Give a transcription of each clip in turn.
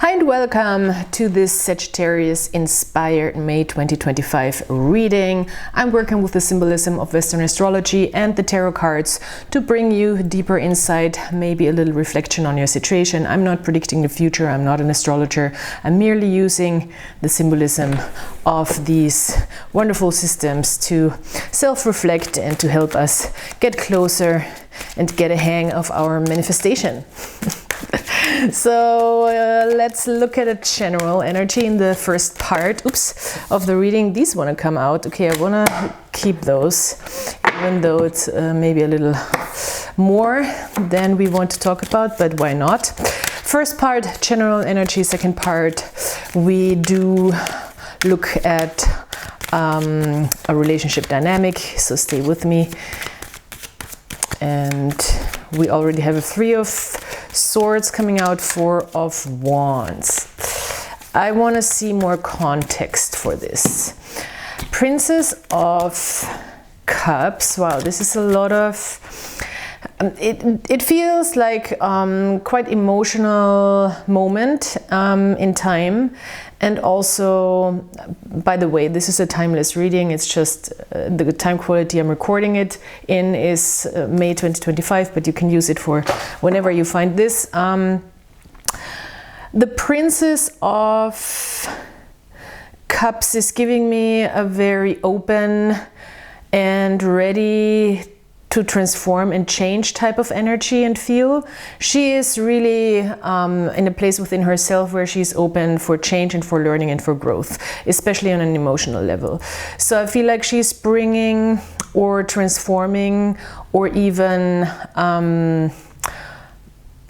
Hi and welcome to this Sagittarius inspired May 2025 reading. I'm working with the symbolism of Western astrology and the tarot cards to bring you deeper insight, maybe a little reflection on your situation. I'm not predicting the future, I'm not an astrologer. I'm merely using the symbolism of these wonderful systems to self-reflect and to help us get closer and get a hang of our manifestation. So let's look at a general energy in the first part of the reading. These want to come out. Okay, I want to keep those, even though it's maybe a little more than we want to talk about, but why not? First part, general energy. Second part, we do look at a relationship dynamic, so stay with me. And we already have a Three of Swords coming out, Four of Wands. I want to see more context for this. Princess of Cups. Wow, this is a lot of... It feels like quite emotional moment in time. And also, by the way, this is a timeless reading. It's just the time quality I'm recording it in is May 2025, but you can use it for whenever you find this. The Princess of Cups is giving me a very open and ready to transform and change type of energy and feel. She is really in a place within herself where she's open for change and for learning and for growth, especially on an emotional level. So I feel like she's bringing or transforming or even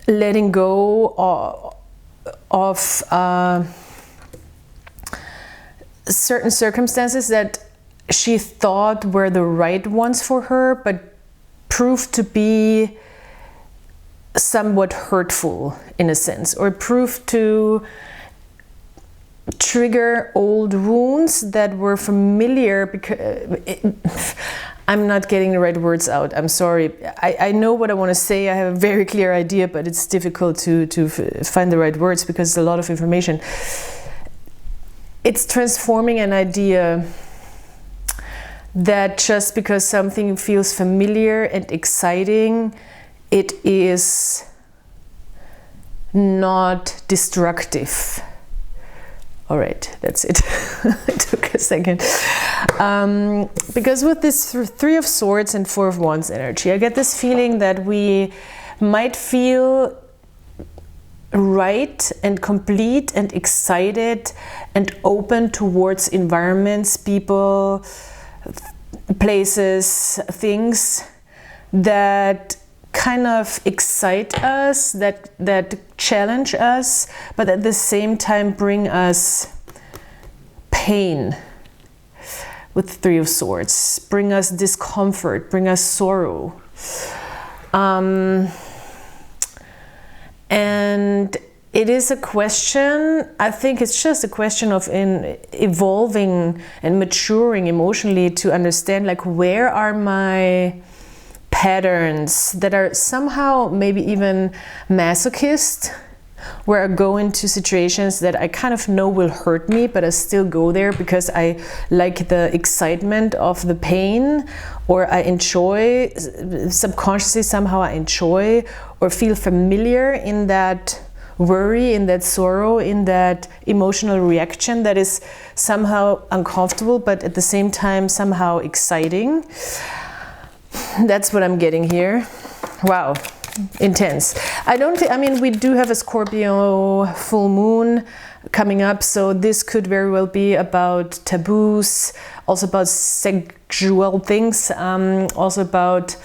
letting go of certain circumstances that she thought were the right ones for her, but proved to be somewhat hurtful in a sense, or proved to trigger old wounds that were familiar. Because I'm not getting the right words out, I'm sorry. I know what I want to say, I have a very clear idea, but it's difficult to find the right words because it's a lot of information. It's transforming an idea that just because something feels familiar and exciting, it is not destructive. All right, that's it. It took a second. Because with this Three of Swords and Four of Wands energy, I get this feeling that we might feel right and complete and excited and open towards environments, people, places, things that kind of excite us, that challenge us, but at the same time bring us pain with Three of Swords, bring us discomfort, bring us sorrow. And it is a question, I think it's just a question of evolving and maturing emotionally to understand, like, where are my patterns that are somehow maybe even masochist, where I go into situations that I kind of know will hurt me, but I still go there because I like the excitement of the pain, or I enjoy, subconsciously somehow I enjoy or feel familiar in that worry, in that sorrow, in that emotional reaction that is somehow uncomfortable, but at the same time somehow exciting. That's what I'm getting here. Wow, intense. I mean, we do have a Scorpio full moon coming up, so this could very well be about taboos, also about sexual things, also about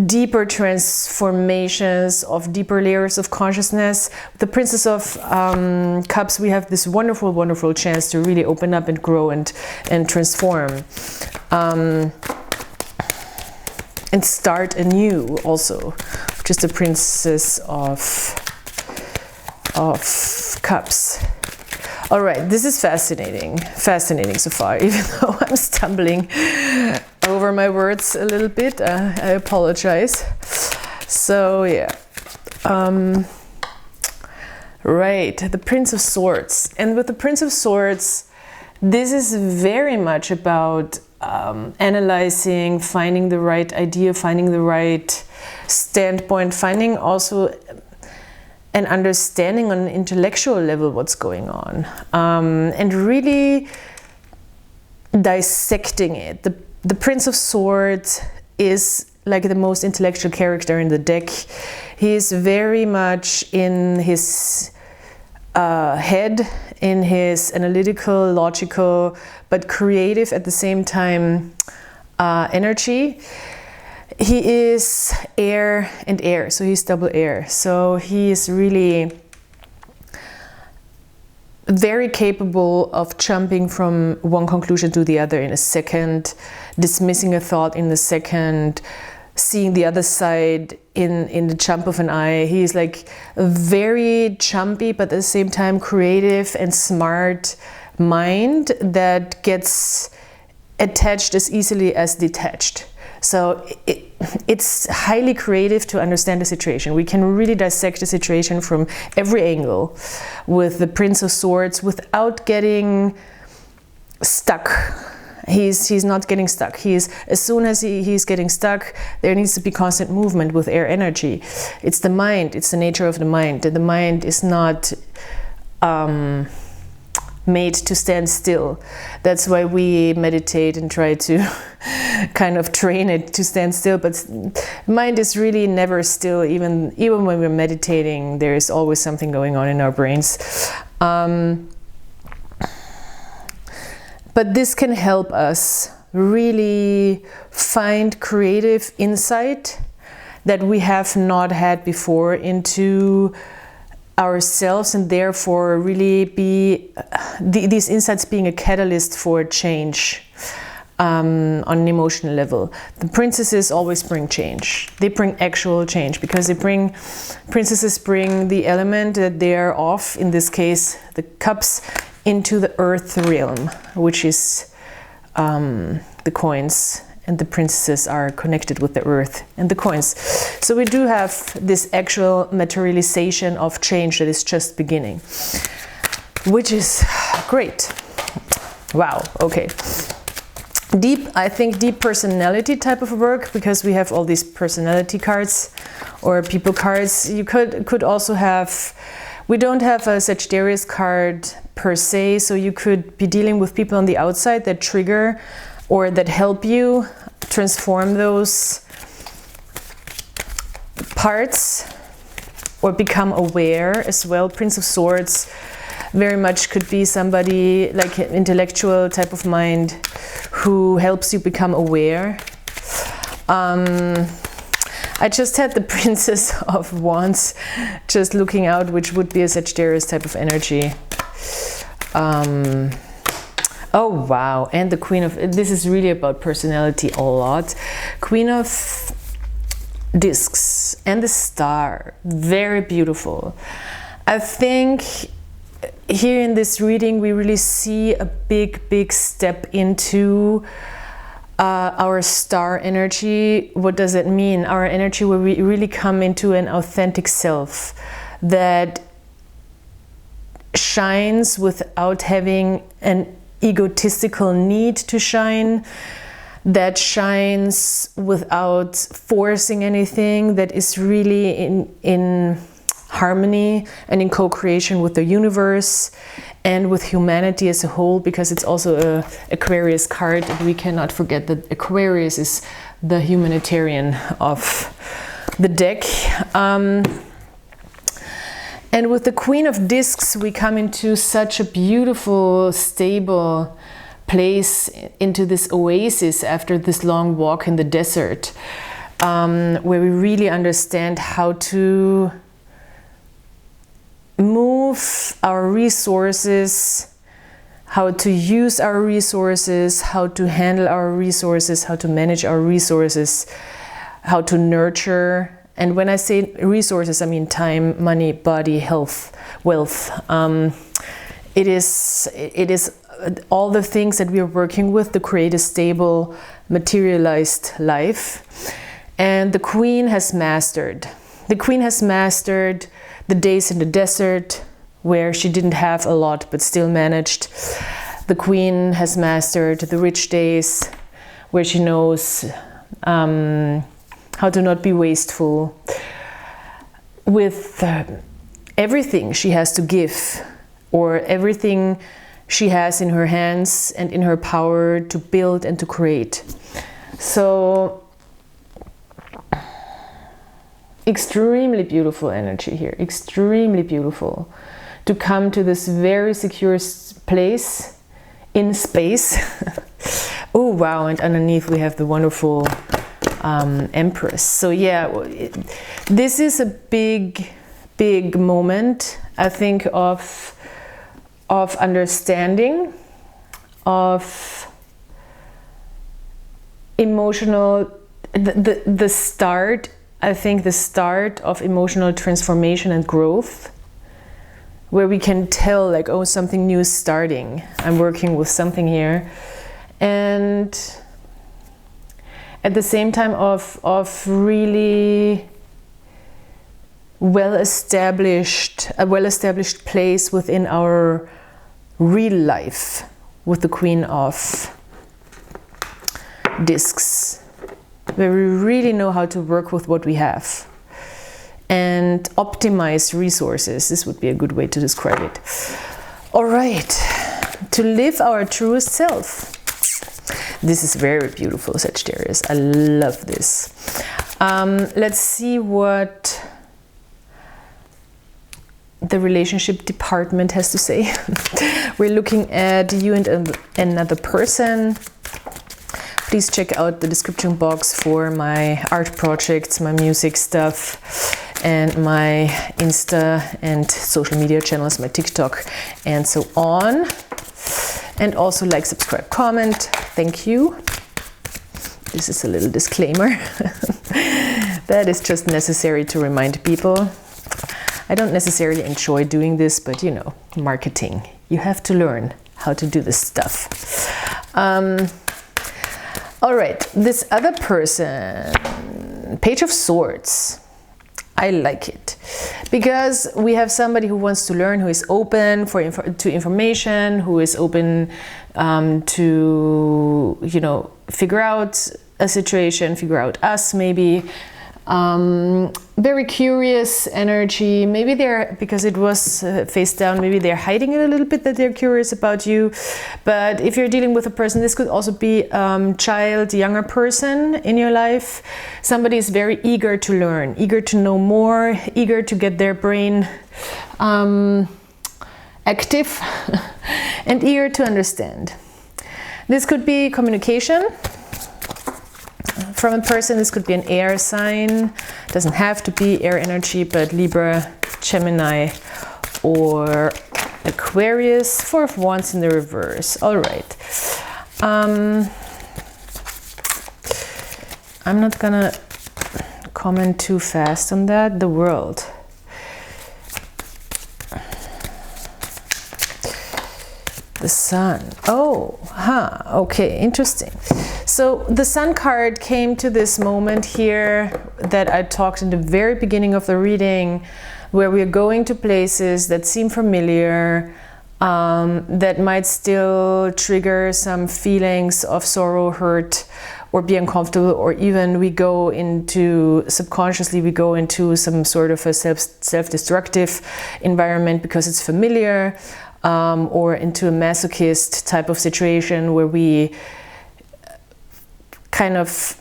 deeper transformations of deeper layers of consciousness. With the Princess of Cups, we have this wonderful, wonderful chance to really open up and grow and transform. And start anew also, just the Princess of Cups. All right, this is fascinating so far, even though I'm stumbling over my words a little bit. I apologize. So yeah, Right, the Prince of Swords. And with the Prince of Swords, this is very much about analyzing, finding the right idea, finding the right standpoint, finding also an understanding on an intellectual level what's going on, and really dissecting it. The Prince of Swords is like the most intellectual character in the deck. He is very much in his head, in his analytical, logical, but creative at the same time energy. He is air and air, so he's double air. So he is really very capable of jumping from one conclusion to the other in a second, dismissing a thought in a second, seeing the other side in the jump of an eye. He's like a very jumpy but at the same time creative and smart mind that gets attached as easily as detached. So it's highly creative to understand the situation. We can really dissect the situation from every angle with the Prince of Swords without getting stuck. He's not getting stuck. As soon as he's getting stuck, there needs to be constant movement with air energy. It's the mind, it's the nature of the mind. The mind is not made to stand still. That's why we meditate and try to kind of train it to stand still. But mind is really never still. Even when we're meditating, there is always something going on in our brains. But this can help us really find creative insight that we have not had before into ourselves, and therefore really be these insights being a catalyst for change on an emotional level. The princesses always bring change. They bring actual change because princesses bring the element that they are of, in this case the cups, into the earth realm, which is the coins, and the princesses are connected with the earth and the coins. So we do have this actual materialization of change that is just beginning, which is great. Wow, okay. I think deep personality type of work, because we have all these personality cards or people cards. You could also have, we don't have a Sagittarius card per se, so you could be dealing with people on the outside that trigger or that help you transform those parts or become aware as well. Prince of Swords very much could be somebody like an intellectual type of mind who helps you become aware. I just had the Princess of Wands just looking out, which would be a Sagittarius type of energy. Oh wow, and the Queen of, this is really about personality a lot. Queen of Discs and the Star, very beautiful. I think here in this reading we really see a big step into our star energy. What does it mean? Our energy where we really come into an authentic self that shines without having an egotistical need to shine, that shines without forcing anything, that is really in harmony and in co-creation with the universe and with humanity as a whole, because it's also a Aquarius card, and we cannot forget that Aquarius is the humanitarian of the deck. And with the Queen of Discs, we come into such a beautiful, stable place, into this oasis after this long walk in the desert, where we really understand how to move our resources, how to use our resources, how to handle our resources, how to manage our resources, how to nurture. And when I say resources, I mean time, money, body, health, wealth. It is all the things that we are working with to create a stable, materialized life. And the Queen has mastered The Queen has mastered the days in the desert where she didn't have a lot but still managed. The Queen has mastered the rich days where she knows how to not be wasteful. With everything she has to give, or everything she has in her hands and in her power to build and to create. So extremely beautiful energy here, extremely beautiful. To come to this very secure place in space. Oh wow, and underneath we have the wonderful Empress. So yeah, this is a big moment, I think, of understanding, of emotional, the start, I think the start of emotional transformation and growth, where we can tell like, oh, something new is starting. I'm working with something here. And at the same time of really a well-established place within our real life with the Queen of Discs, where we really know how to work with what we have and optimize resources. This would be a good way to describe it. All right, to live our truest self. This is very beautiful, Sagittarius. I love this. Let's see what the relationship department has to say. We're looking at you and another person. Please check out the description box for my art projects, my music stuff, and my Insta and social media channels, my TikTok, and so on. And also like, subscribe, comment. Thank you. This is a little disclaimer. That is just necessary to remind people. I don't necessarily enjoy doing this, but you know, marketing. You have to learn how to do this stuff. All right, this other person, Page of Swords. I like it because we have somebody who wants to learn, who is open to information, who is open to, you know, figure out a situation, figure out us maybe. Very curious energy. Maybe they're, because it was face down, maybe they're hiding it a little bit that they're curious about you. But if you're dealing with a person, this could also be child, younger person in your life. Somebody is very eager to learn, eager to know more, eager to get their brain active and eager to understand. This could be communication from a person. This could be an air sign. Doesn't have to be air energy, but Libra, Gemini, or Aquarius. Four of Wands in the reverse. All right. I'm not gonna comment too fast on that. The World. The Sun. Oh, okay, interesting. So the Sun card came to this moment here that I talked in the very beginning of the reading, where we're going to places that seem familiar, that might still trigger some feelings of sorrow, hurt, or be uncomfortable, or even we go into, subconsciously we go into some sort of a self-destructive environment because it's familiar, or into a masochist type of situation where we kind of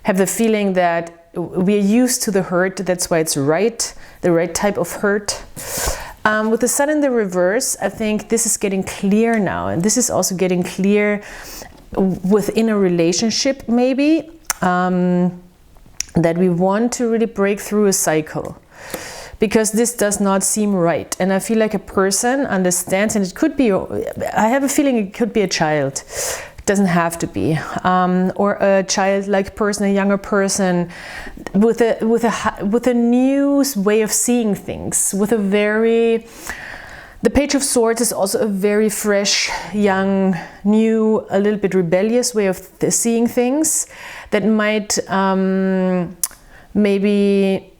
have the feeling that we're used to the hurt, that's why it's right, the right type of hurt. With the Sun in the reverse, I think this is getting clear now, and this is also getting clear within a relationship maybe, that we want to really break through a cycle. Because this does not seem right. And I feel like a person understands, and it could be, I have a feeling it could be a child. It doesn't have to be. Or a childlike person, a younger person, with a new way of seeing things, with a very... The Page of Swords is also a very fresh, young, new, a little bit rebellious way of seeing things that might maybe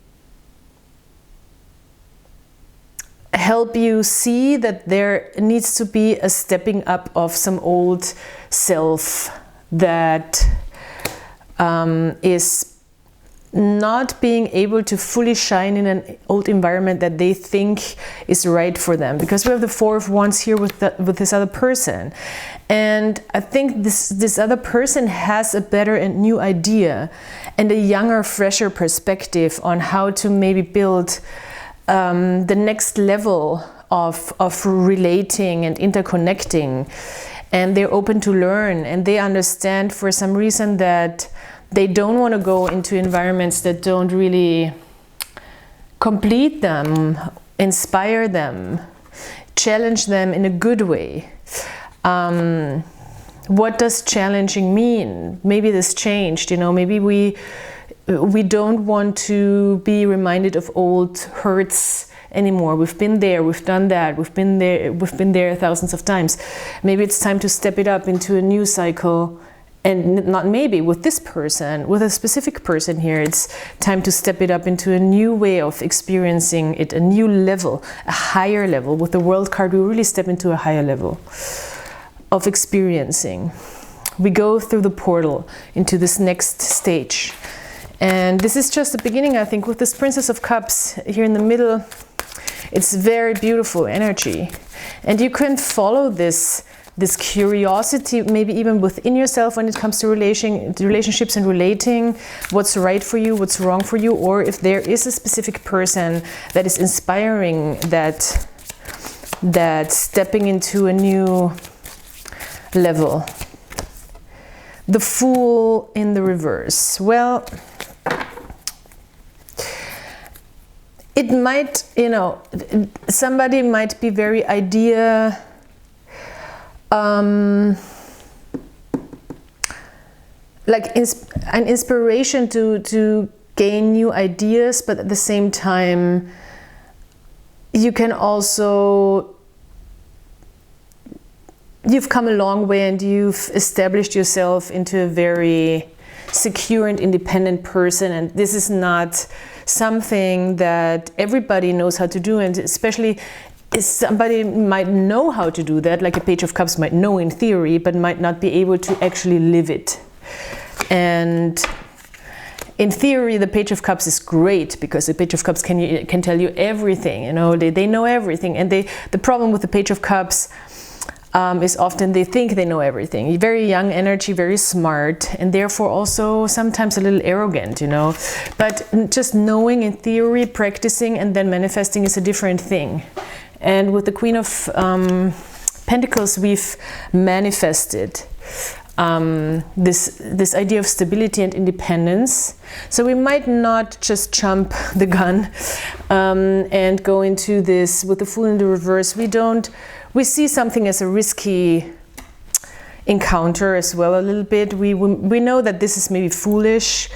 help you see that there needs to be a stepping up of some old self that is not being able to fully shine in an old environment that they think is right for them, because we have the Four of Wands here with this other person, and I think this other person has a better and new idea and a younger, fresher perspective on how to maybe build the next level of relating and interconnecting, and they're open to learn, and they understand for some reason that they don't want to go into environments that don't really complete them, inspire them, challenge them in a good way. What does challenging mean? Maybe this changed, you know, maybe we don't want to be reminded of old hurts anymore. We've been there, we've done that, we've been there thousands of times. Maybe it's time to step it up into a new cycle. And not maybe with this person, with a specific person here, it's time to step it up into a new way of experiencing it, a new level, a higher level. With the World card, we really step into a higher level of experiencing. We go through the portal into this next stage. And this is just the beginning, I think, with this Princess of Cups here in the middle. It's very beautiful energy. And you can follow this curiosity, maybe even within yourself when it comes to relationships and relating, what's right for you, what's wrong for you, or if there is a specific person that is inspiring that stepping into a new level. The Fool in the reverse. Well, it might, you know, somebody might be very like an inspiration to gain new ideas, but at the same time you can also, you've come a long way and you've established yourself into a very secure and independent person, and this is not something that everybody knows how to do, and especially somebody might know how to do that, like a Page of Cups might know in theory, but might not be able to actually live it. And in theory, the Page of Cups is great, because the Page of Cups can tell you everything, you know, they know everything. And the problem with the Page of Cups is often they think they know everything. Very young energy, very smart, and therefore also sometimes a little arrogant, you know. But just knowing in theory, practicing, and then manifesting is a different thing. And with the Queen of Pentacles, we've manifested this idea of stability and independence. So we might not just jump the gun and go into this with the Fool in the reverse. We see something as a risky encounter as well a little bit. We know that this is maybe foolish.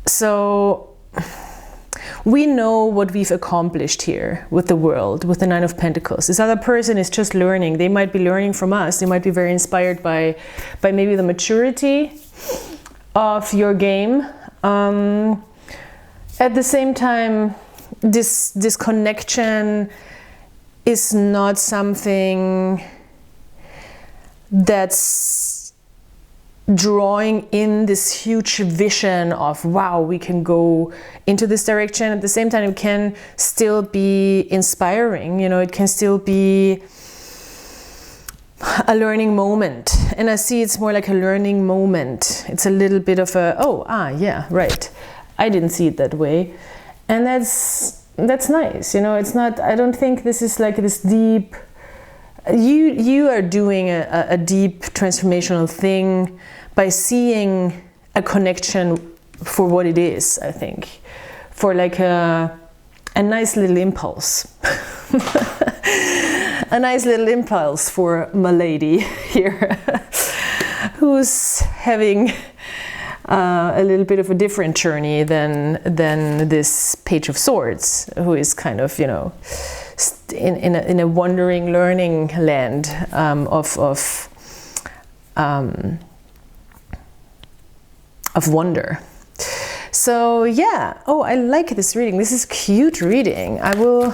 So we know what we've accomplished here with the world, with the Nine of Pentacles. This other person is just learning. They might be learning from us. They might be very inspired by maybe the maturity of your game. At the same time, this connection is not something that's drawing in this huge vision of, wow, we can go into this direction. At the same time, it can still be inspiring, you know, it can still be a learning moment. And I see it's more like a learning moment. It's a little bit of a, yeah, right, I didn't see it that way. And that's nice, you know. It's not, I don't think this is like this deep, you are doing a deep transformational thing by seeing a connection for what it is, I think. For like a nice little impulse. A nice little impulse for my lady here, who's having a little bit of a different journey than this Page of Swords, who is kind of, you know, in a wandering, learning land of wonder. So yeah, oh, I like this reading. This is cute reading. I will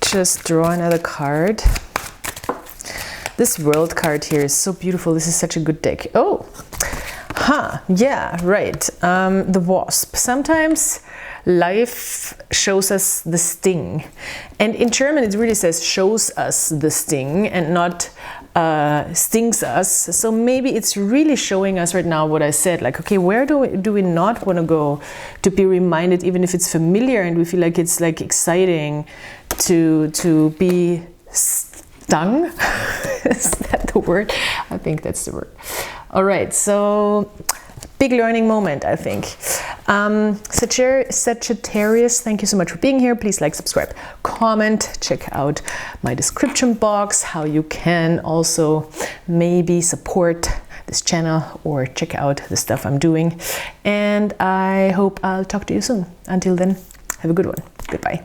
just draw another card. This world card here is so beautiful. This is such a good deck. Oh, yeah, right. The wasp. Sometimes life shows us the sting, and in German it really says shows us the sting and not stings us. So maybe it's really showing us right now what I said, like, okay, where do we not want to go to be reminded, even if it's familiar and we feel like it's like exciting to be stung. Is that the word? I think that's the word. All right, so big learning moment, I think. Sagittarius, thank you so much for being here. Please like, subscribe, comment, check out my description box, how you can also maybe support this channel or check out the stuff I'm doing. And I hope I'll talk to you soon. Until then, have a good one. Goodbye.